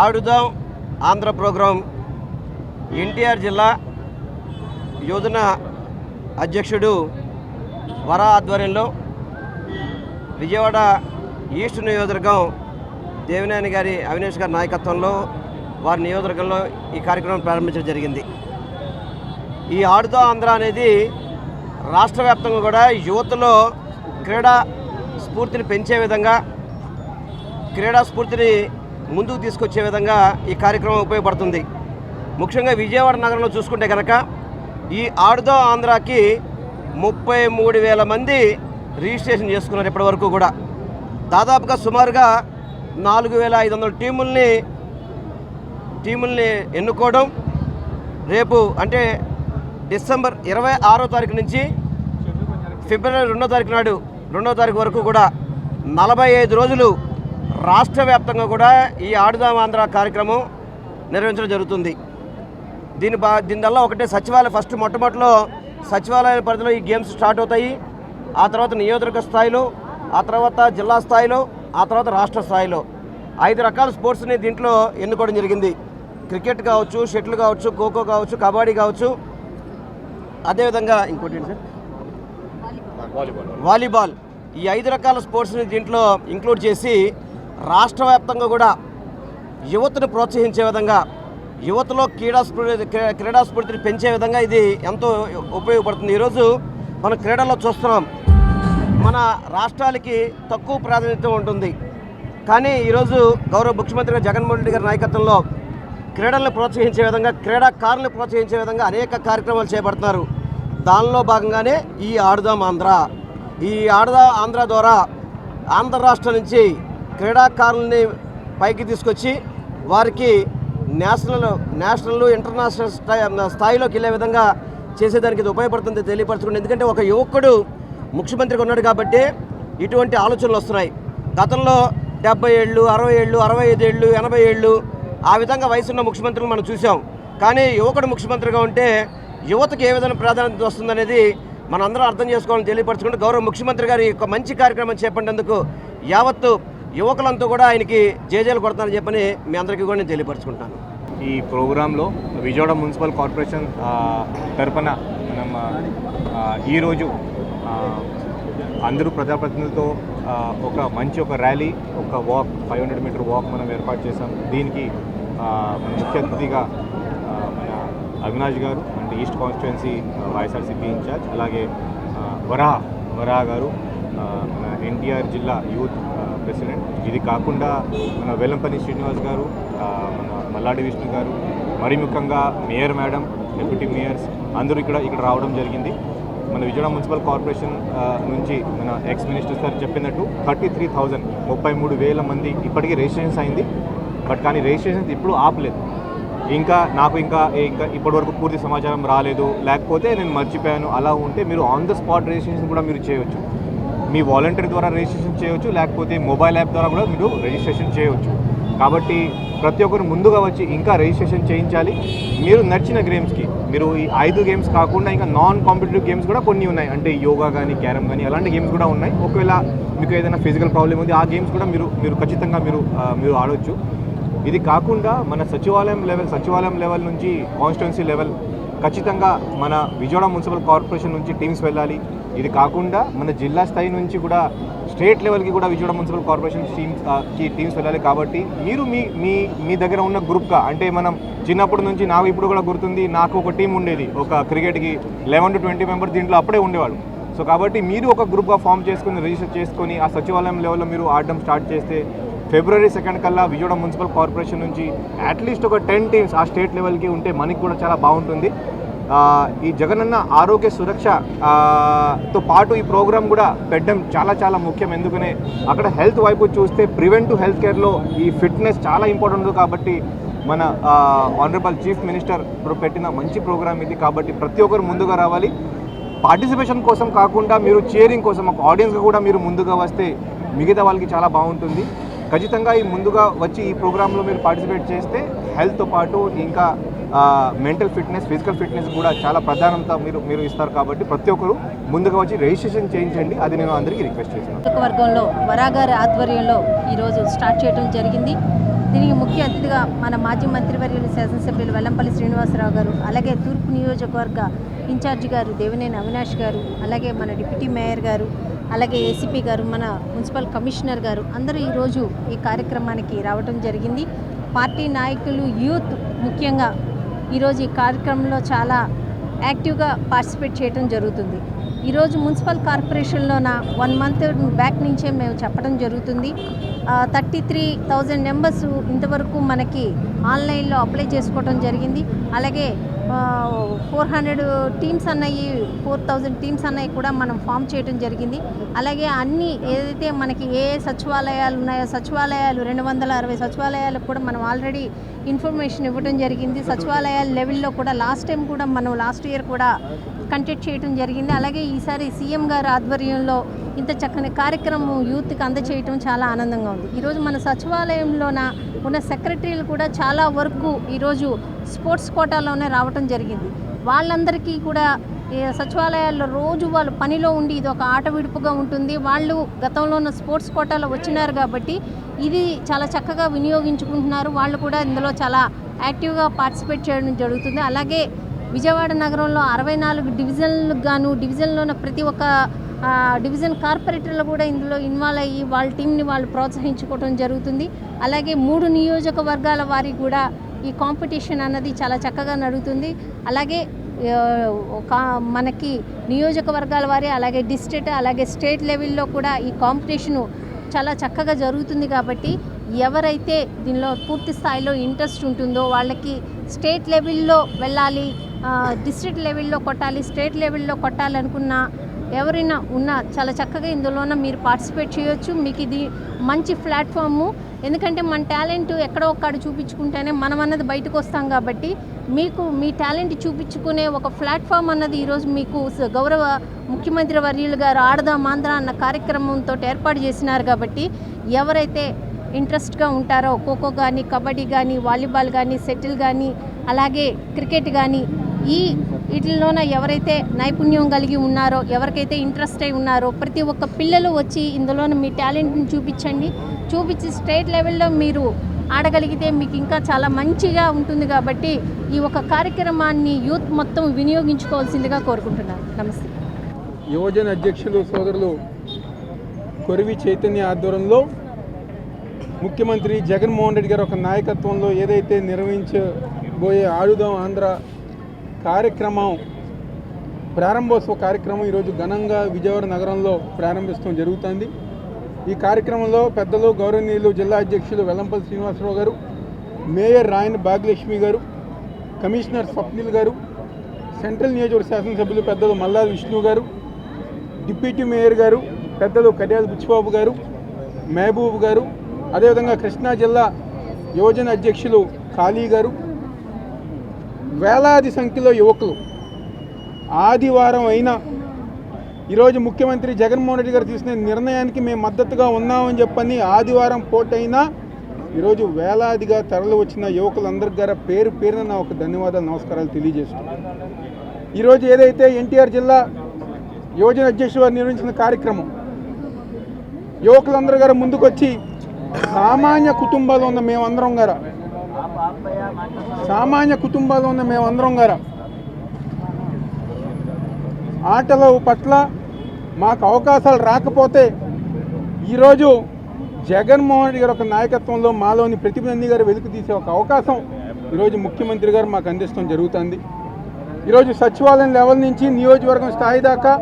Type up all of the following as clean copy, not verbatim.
ఆడుదాం Andhra programme NTR జిల్లా యోజన అధ్యక్షుడు వరా ఆధ్వర్యంలో విజయవాడ ఈస్ట్ నియోజకవర్గం దేవినేని గారి అవినేష్ గారి నాయకత్వంలో వారి నియోజకవర్గంలో ఈ కార్యక్రమం ప్రారంభించడం జరిగింది. ఈ ఆడుదాం ఆంధ్ర అనేది రాష్ట్ర వ్యాప్తంగా కూడా యువతలో క్రీడా స్ఫూర్తిని పెంచే విధంగా, క్రీడా స్ఫూర్తిని ముందుకు తీసుకొచ్చే విధంగా ఈ కార్యక్రమం ఉపయోగపడుతుంది. ముఖ్యంగా విజయవాడ నగరంలో చూసుకుంటే కనుక ఈ ఆడుదాం ఆంధ్రాకి 33,000 మంది రిజిస్ట్రేషన్ చేసుకున్నారు. ఇప్పటి వరకు కూడా దాదాపుగా సుమారుగా 4,500 టీముల్ని ఎన్నుకోవడం, రేపు అంటే డిసెంబర్ 26వ తారీఖు నుంచి ఫిబ్రవరి 2వ తారీఖు వరకు కూడా 45 రోజులు రాష్ట్ర వ్యాప్తంగా కూడా ఈ ఆడుదాం ఆంధ్ర కార్యక్రమం నిర్వహించడం జరుగుతుంది. దీనివల్ల ఒకటే సచివాలయం మొట్టమొదటిలో సచివాలయ పరిధిలో ఈ గేమ్స్ స్టార్ట్ అవుతాయి. ఆ తర్వాత నియోజకవర్గ స్థాయిలో, ఆ తర్వాత జిల్లా స్థాయిలో, ఆ తర్వాత రాష్ట్ర స్థాయిలో 5 రకాల స్పోర్ట్స్ని దీంట్లో ఎన్నుకోవడం జరిగింది. క్రికెట్ కావచ్చు, షటిల్ కావచ్చు, ఖోఖో కావచ్చు, కబడ్డీ కావచ్చు, అదేవిధంగా ఇంకోటి ఏంటి సార్, వాలీబాల్. ఈ 5 రకాల స్పోర్ట్స్ని దీంట్లో ఇంక్లూడ్ చేసి రాష్ట్ర వ్యాప్తంగా కూడా యువతను ప్రోత్సహించే విధంగా, యువతలో క్రీడా స్ఫూర్తిని పెంచే విధంగా ఇది ఎంతో ఉపయోగపడుతుంది. ఈరోజు మనం క్రీడల్లో చూస్తున్నాం, మన రాష్ట్రాలకి తక్కువ ప్రాధాన్యత ఉంటుంది. కానీ ఈరోజు గౌరవ ముఖ్యమంత్రి జగన్మోహన్ రెడ్డి గారి నాయకత్వంలో క్రీడలను ప్రోత్సహించే విధంగా, క్రీడాకారులను ప్రోత్సహించే విధంగా అనేక కార్యక్రమాలు చేపడుతున్నారు. దానిలో భాగంగానే ఈ ఆడుదాం ఆంధ్ర. ఈ ఆడుదాం ఆంధ్ర ద్వారా ఆంధ్ర రాష్ట్రం నుంచి క్రీడాకారుల్ని పైకి తీసుకొచ్చి వారికి నేషనల్ ఇంటర్నేషనల్ స్థాయిలోకి వెళ్ళే విధంగా చేసేదానికి ఇది ఉపయోగపడుతుంది తెలియపరచుకోండి. ఎందుకంటే ఒక యువకుడు ముఖ్యమంత్రిగా ఉన్నాడు కాబట్టి ఇటువంటి ఆలోచనలు వస్తున్నాయి. గతంలో 70 ఏళ్ళు, 60 ఏళ్ళు, 65 ఏళ్ళు, 80 ఏళ్ళు ఆ విధంగా వయసున్న ముఖ్యమంత్రులు మనం చూసాం. కానీ యువకుడు ముఖ్యమంత్రిగా ఉంటే యువతకు ఏ విధంగా ప్రాధాన్యత వస్తుందనేది మనందరం అర్థం చేసుకోవాలని తెలియపరచుకుంటే గౌరవ ముఖ్యమంత్రి గారి ఒక మంచి కార్యక్రమం చేపట్టేందుకు యావత్తు యువకులంతా కూడా ఆయనకి జేజేలు కొడతానని చెప్పని మీ అందరికీ కూడా నేను తెలియపరచుకుంటాను. ఈ ప్రోగ్రాంలో విజయవాడ మున్సిపల్ కార్పొరేషన్ తరఫున మనం ఈరోజు అందరూ ప్రజాప్రతినిధులతో ఒక ర్యాలీ, ఒక వాక్, 500 మీటర్ వాక్ మనం ఏర్పాటు చేశాం. దీనికి ముఖ్య అతిథిగా మన అవినాష్ గారు అంటే ఈస్ట్ కాన్స్టిట్యుయెన్సీ వైఎస్ఆర్సీపీ ఇన్ఛార్జ్, అలాగే వరా గారు మన ఎన్టీఆర్ జిల్లా యూత్ ప్రెసిడెంట్. ఇది కాకుండా మన వెల్లంపల్లి శ్రీనివాస్ గారు, మన మల్లాడి విష్ణు గారు, మరి ముఖ్యంగా మేయర్ మేడం, డిప్యూటీ మేయర్స్ అందరూ ఇక్కడ రావడం జరిగింది. మన విజయవాడ మున్సిపల్ కార్పొరేషన్ నుంచి మన ఎక్స్ మినిస్టర్ సార్ చెప్పినట్టు 33,000 మంది ఇప్పటికీ రిజిస్ట్రేషన్స్ అయింది. కానీ రిజిస్ట్రేషన్స్ ఇప్పుడు ఆపలేదు. ఇంకా ఇప్పటివరకు పూర్తి సమాచారం రాలేదు, లేకపోతే నేను మర్చిపోయాను అలా ఉంటే మీరు ఆన్ ద స్పాట్ రిజిస్ట్రేషన్ కూడా మీరు చేయవచ్చు. మీ వాలంటీర్ ద్వారా రిజిస్ట్రేషన్ చేయవచ్చు, లేకపోతే మొబైల్ యాప్ ద్వారా కూడా మీరు రిజిస్ట్రేషన్ చేయవచ్చు. కాబట్టి ప్రతి ఒక్కరు ముందుగా వచ్చి ఇంకా రిజిస్ట్రేషన్ చేయించాలి. మీరు నచ్చిన గేమ్స్కి, మీరు ఈ 5 గేమ్స్ కాకుండా ఇంకా నాన్ కాంపిటేటివ్ గేమ్స్ కూడా కొన్ని ఉన్నాయి. అంటే యోగా కానీ, క్యారమ్ కానీ అలాంటి గేమ్స్ కూడా ఉన్నాయి. ఒకవేళ మీకు ఏదైనా ఫిజికల్ ప్రాబ్లం ఉంది, ఆ గేమ్స్ కూడా మీరు ఖచ్చితంగా మీరు ఆడవచ్చు. ఇది కాకుండా మన సచివాలయం లెవెల్ నుంచి కాన్స్టిట్యుయెన్సీ లెవెల్ ఖచ్చితంగా మన విజయవాడ మున్సిపల్ కార్పొరేషన్ నుంచి టీమ్స్ వెళ్ళాలి. ఇది కాకుండా మన జిల్లా స్థాయి నుంచి కూడా స్టేట్ లెవెల్కి కూడా విజయవాడ మున్సిపల్ కార్పొరేషన్ టీమ్స్ వెళ్ళాలి. కాబట్టి మీరు మీ దగ్గర ఉన్న గ్రూప్గా, అంటే మనం చిన్నప్పటి నుంచి నాకు ఇప్పుడు కూడా గుర్తుంది, నాకు ఒక టీం ఉండేది, ఒక క్రికెట్కి 11 to 20 మెంబర్స్ దీంట్లో అప్పుడే ఉండేవాళ్ళు. సో కాబట్టి మీరు ఒక గ్రూప్గా ఫామ్ చేసుకుని రిజిస్టర్ చేసుకొని ఆ సచివాలయం లెవెల్లో మీరు ఆడడం స్టార్ట్ చేస్తే ఫిబ్రవరి 2 కల్లా విజయవాడ మున్సిపల్ కార్పొరేషన్ నుంచి అట్లీస్ట్ ఒక 10 టీమ్స్ ఆ స్టేట్ లెవెల్కి ఉంటే మనకి కూడా చాలా బాగుంటుంది. ఈ జగనన్న ఆరోగ్య సురక్షతో పాటు ఈ ప్రోగ్రాం కూడా పెట్టడం చాలా ముఖ్యం. ఎందుకనే అక్కడ హెల్త్ వైపు చూస్తే ప్రివెంటివ్ హెల్త్ కేర్లో ఈ ఫిట్నెస్ చాలా ఇంపార్టెంట్. కాబట్టి మన ఆనరబుల్ చీఫ్ మినిస్టర్ పెట్టిన మంచి ప్రోగ్రాం ఇది. కాబట్టి ప్రతి ఒక్కరు ముందుగా రావాలి. పార్టిసిపేషన్ కోసం కాకుండా మీరు చీరింగ్ కోసం ఒక ఆడియన్స్గా కూడా మీరు ముందుగా వస్తే మిగతా వాళ్ళకి చాలా బాగుంటుంది. ఖచ్చితంగా ఈ ముందుగా వచ్చి ఈ ప్రోగ్రాంలో మీరు పార్టిసిపేట్ చేస్తే హెల్త్తో పాటు ఇంకా మెంటల్ ఫిట్నెస్, ఫిజికల్ ఫిట్నెస్ కూడా చాలా ప్రాధాన్యత మీరు ఇస్తారు. కాబట్టి ప్రతి ఒక్కరు ముందుగా వచ్చి రిజిస్ట్రేషన్ చేయించండి. అది నేను అందరికీ రిక్వెస్ట్ చేస్తున్నాను. వర్గంలో వరాగారి ఆధ్వర్యంలో ఈరోజు స్టార్ట్ చేయడం జరిగింది. దీనికి ముఖ్య అతిథిగా మన మాజీ మంత్రివర్యులు శాసనసభ్యులు వెల్లంపల్లి శ్రీనివాసరావు గారు, అలాగే తూర్పు నియోజకవర్గ ఇన్ఛార్జి గారు దేవినేని అవినాష్ గారు, అలాగే మన డిప్యూటీ మేయర్ గారు, అలాగే ఏసీపీ గారు, మన మున్సిపల్ కమిషనర్ గారు అందరూ ఈరోజు ఈ కార్యక్రమానికి రావడం జరిగింది. పార్టీ నాయకులు, యూత్ ముఖ్యంగా ఈరోజు ఈ కార్యక్రమంలో చాలా యాక్టివ్గా పార్టిసిపేట్ చేయడం జరుగుతుంది. ఈరోజు మున్సిపల్ కార్పొరేషన్లోన 1 మంత్ బ్యాక్ నుంచే మేము చెప్పడం జరుగుతుంది. 33,000 మెంబర్స్ ఇంతవరకు మనకి ఆన్లైన్లో అప్లై చేసుకోవడం జరిగింది. అలాగే 400 టీమ్స్ అన్నవి 4,000 టీమ్స్ అన్నవి కూడా మనం ఫామ్ చేయడం జరిగింది. అలాగే అన్ని ఏదైతే మనకి ఏ సచివాలయాలు ఉన్నాయో సచివాలయాలు 260 సచివాలయాలకు కూడా మనం ఆల్రెడీ ఇన్ఫర్మేషన్ ఇవ్వడం జరిగింది. సచివాలయాల లెవెల్లో కూడా లాస్ట్ ఇయర్ కూడా కండక్ట్ చేయడం జరిగింది. అలాగే ఈసారి సీఎం గారి ఆధ్వర్యంలో ఇంత చక్కని కార్యక్రమం యూత్కి అందచేయటం చాలా ఆనందంగా ఉంది. ఈరోజు మన సచివాలయంలోన ఉన్న సెక్రటరీలు కూడా చాలా వరకు ఈరోజు స్పోర్ట్స్ కోటాలోనే రావటం జరిగింది. వాళ్ళందరికీ కూడా సచివాలయాల్లో రోజు వాళ్ళు పనిలో ఉండి ఇది ఒక ఆట విడుపుగా ఉంటుంది. వాళ్ళు గతంలో ఉన్న స్పోర్ట్స్ కోటాలో వచ్చినారు కాబట్టి ఇది చాలా చక్కగా వినియోగించుకుంటున్నారు. వాళ్ళు కూడా ఇందులో చాలా యాక్టివ్గా పార్టిసిపేట్ చేయడం జరుగుతుంది. అలాగే విజయవాడ నగరంలో 64 డివిజన్లకు గాను డివిజన్లోని ప్రతి ఒక్క డివిజన్ కార్పొరేటర్లు కూడా ఇందులో ఇన్వాల్వ్ అయ్యి వాళ్ళ టీంని వాళ్ళు ప్రోత్సహించుకోవడం జరుగుతుంది. అలాగే 3 నియోజకవర్గాల వారికి కూడా ఈ కాంపిటీషన్ అన్నది చాలా చక్కగా నడుస్తుంది. అలాగే మనకి నియోజకవర్గాల వారి అలాగే డిస్ట్రిక్ట్ అలాగే స్టేట్ లెవెల్లో కూడా ఈ కాంపిటీషను చాలా చక్కగా జరుగుతుంది. కాబట్టి ఎవరైతే దీనిలో పూర్తి స్థాయిలో ఇంట్రెస్ట్ ఉంటుందో వాళ్ళకి స్టేట్ లెవెల్లో వెళ్ళాలి, డిస్ట్రిక్ట్ లెవెల్లో కొట్టాలి, స్టేట్ లెవెల్లో కొట్టాలనుకున్న ఎవరైనా ఉన్నా చాలా చక్కగా ఇందులోన మీరు పార్టిసిపేట్ చేయొచ్చు. మీకు ఇది మంచి ప్లాట్ఫాము. ఎందుకంటే మన టాలెంట్ ఎక్కడో ఒక్కడ చూపించుకుంటేనే మనం అన్నది బయటకు వస్తాం. కాబట్టి మీకు మీ టాలెంట్ చూపించుకునే ఒక ప్లాట్ఫామ్ అన్నది ఈరోజు మీకు గౌరవ ముఖ్యమంత్రి వర్యులు గారు ఆడదాం ఆంధ్ర అన్న కార్యక్రమంతో ఏర్పాటు చేసినారు. కాబట్టి ఎవరైతే ఇంట్రెస్ట్గా ఉంటారో ఖోఖో కానీ, కబడ్డీ కానీ, వాలీబాల్ కానీ, షటిల్ కానీ, అలాగే క్రికెట్ కానీ వీటిల్లోన ఎవరైతే నైపుణ్యం కలిగి ఉన్నారో, ఎవరికైతే ఇంట్రెస్ట్ అయి ఉన్నారో ప్రతి ఒక్క పిల్లలు వచ్చి ఇందులోన మీ టాలెంట్ని చూపించి స్టేట్ లెవెల్లో మీరు ఆడగలిగితే మీకు ఇంకా చాలా మంచిగా ఉంటుంది. కాబట్టి ఈ ఒక కార్యక్రమాన్ని యూత్ మొత్తం వినియోగించుకోవాల్సిందిగా కోరుకుంటున్నాను. నమస్తే. యువజన అధ్యక్షులు సోదరులు కొరివి చైతన్య ఆధ్వర్యంలో ముఖ్యమంత్రి జగన్మోహన్ రెడ్డి గారు ఒక నాయకత్వంలో ఏదైతే నిర్వహించబోయే ఆడుదాం ఆంధ్ర కార్యక్రమం ప్రారంభోత్సవ కార్యక్రమం ఈరోజు ఘనంగా విజయవాడ నగరంలో ప్రారంభించడం జరుగుతుంది. ఈ కార్యక్రమంలో పెద్దలు గౌరవనీయులు జిల్లా అధ్యక్షులు వెల్లంపల్లి శ్రీనివాసరావు గారు, మేయర్ రాయన్ భాగ్యలక్ష్మి గారు, కమిషనర్ స్వప్నిల్ గారు, సెంట్రల్ నియోజకవర్గ శాసనసభ్యులు పెద్దలు మల్లాది విష్ణు గారు, డిప్యూటీ మేయర్ గారు పెద్దలు కడియాల బుచ్చిబాబు గారు, మహబూబ్ గారు, అదేవిధంగా కృష్ణా జిల్లా యువజన అధ్యక్షులు ఖాళీ గారు, వేలాది సంఖ్యలో యువకులు ఆదివారం అయినా ఈరోజు ముఖ్యమంత్రి జగన్మోహన్ రెడ్డి గారు తీసుకునే నిర్ణయానికి మేము మద్దతుగా ఉన్నామని చెప్పని ఆదివారం పూటైనా ఈరోజు వేలాదిగా తరలి వచ్చిన యువకులందరికీ గారు పేరు పేరున నా ఒక ధన్యవాదాలు నమస్కారాలు తెలియజేస్తున్నాను. ఈరోజు ఏదైతే ఎన్టీఆర్ జిల్లా యువజన అధ్యక్షులు వారు నిర్వహించిన కార్యక్రమం యువకులందరూ గారు ముందుకొచ్చి సామాన్య కుటుంబాల్లో ఉన్న మేమందరం గారు ఆటల పట్ల మాకు అవకాశాలు రాకపోతే ఈరోజు జగన్మోహన్ రెడ్డి గారు ఒక నాయకత్వంలో మాలోని ప్రతిభని గారు వెలుగు తీసే ఒక అవకాశం ఈరోజు ముఖ్యమంత్రి గారు మాకు అందించడం జరుగుతుంది. ఈరోజు సచివాలయం లెవెల్ నుంచి నియోజకవర్గం స్థాయి దాకా,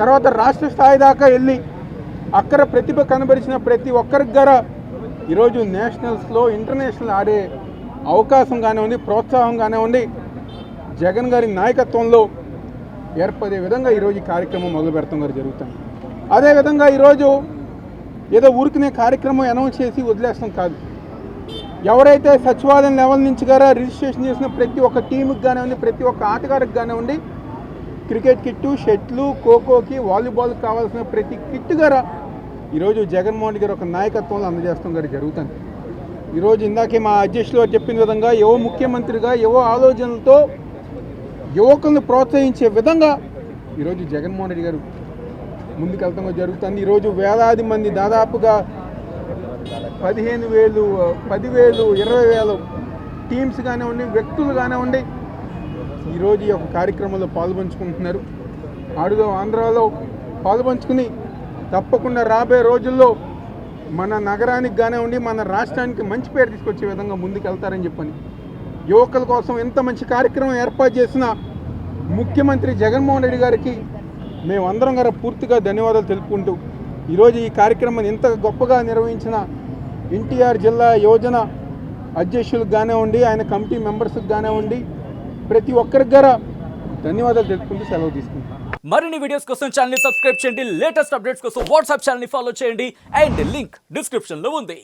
తర్వాత రాష్ట్ర స్థాయి దాకా వెళ్ళి అక్కడ ప్రతిభ కనబరిచిన ప్రతి ఒక్కరికి గారా ఈరోజు నేషనల్స్లో ఇంటర్నేషనల్ ఆడే అవకాశం కానివ్వండి, ప్రోత్సాహం కానివ్వండి జగన్ గారి నాయకత్వంలో ఏర్పడే విధంగా ఈరోజు ఈ కార్యక్రమం మొదలు పెడతాం గారు జరుగుతుంది. అదేవిధంగా ఈరోజు ఏదో ఊరికినే కార్యక్రమం అనౌన్స్ చేసి వదిలేస్తాం కాదు. ఎవరైతే సచివాలయం లెవెల్ నుంచి గారా రిజిస్ట్రేషన్ చేసిన ప్రతి ఒక్క టీంకి కానివ్వండి, ప్రతి ఒక్క ఆటగారికి కానివ్వండి, క్రికెట్ కిట్టు, షటిల్, ఖోఖోకి, వాలీబాల్కి కావాల్సిన ప్రతి కిట్టు గారా ఈరోజు జగన్మోహన్ రెడ్డి గారు ఒక నాయకత్వంలో అందజేస్తాం గారు జరుగుతుంది. ఈరోజు ఇందాకే మా అధ్యక్షులు చెప్పిన విధంగా యువ ముఖ్యమంత్రిగా యువ ఆలోచనలతో యువకులను ప్రోత్సహించే విధంగా ఈరోజు జగన్మోహన్ రెడ్డి గారు ముందుకెళ్తాం జరుగుతుంది. ఈరోజు వేలాది మంది దాదాపుగా 15,000, 10,000, 20,000 టీమ్స్ కానివ్వండి, వ్యక్తులు కానివ్వండి ఈరోజు ఈ యొక్క కార్యక్రమంలో పాల్పంచుకుంటున్నారు. ఆడుదాం ఆంధ్రాలో పాల్పంచుకుని తప్పకుండా రాబోయే రోజుల్లో మన నగరానికి కానివ్వండి, మన రాష్ట్రానికి మంచి పేరు తీసుకొచ్చే విధంగా ముందుకెళ్తారని చెప్పని యువకుల కోసం ఎంత మంచి కార్యక్రమం ఏర్పాటు చేసిన ముఖ్యమంత్రి జగన్మోహన్ రెడ్డి గారికి మేమందరం గారు పూర్తిగా ధన్యవాదాలు తెలుపుకుంటూ ఈరోజు ఈ కార్యక్రమాన్ని ఇంత గొప్పగా నిర్వహించిన ఎన్టీఆర్ జిల్లా యోజన అధ్యక్షులకు కానివ్వండి, ఆయన కమిటీ మెంబర్స్కి కానివ్వండి, ప్రతి ఒక్కరికి గారా ధన్యవాదాలు తెలుపుకుంటూ సెలవు తీసుకుంటాం. మరిన్ని వీడియోస్ కోసం ఛానల్ ని సబ్స్క్రైబ్ చేయండి. లేటెస్ట్ అప్డేట్స్ కోసం వాట్సాప్ ఛానల్ ని ఫాలో చేయండి. అండ్ లింక్ డిస్క్రిప్షన్ లో ఉంది.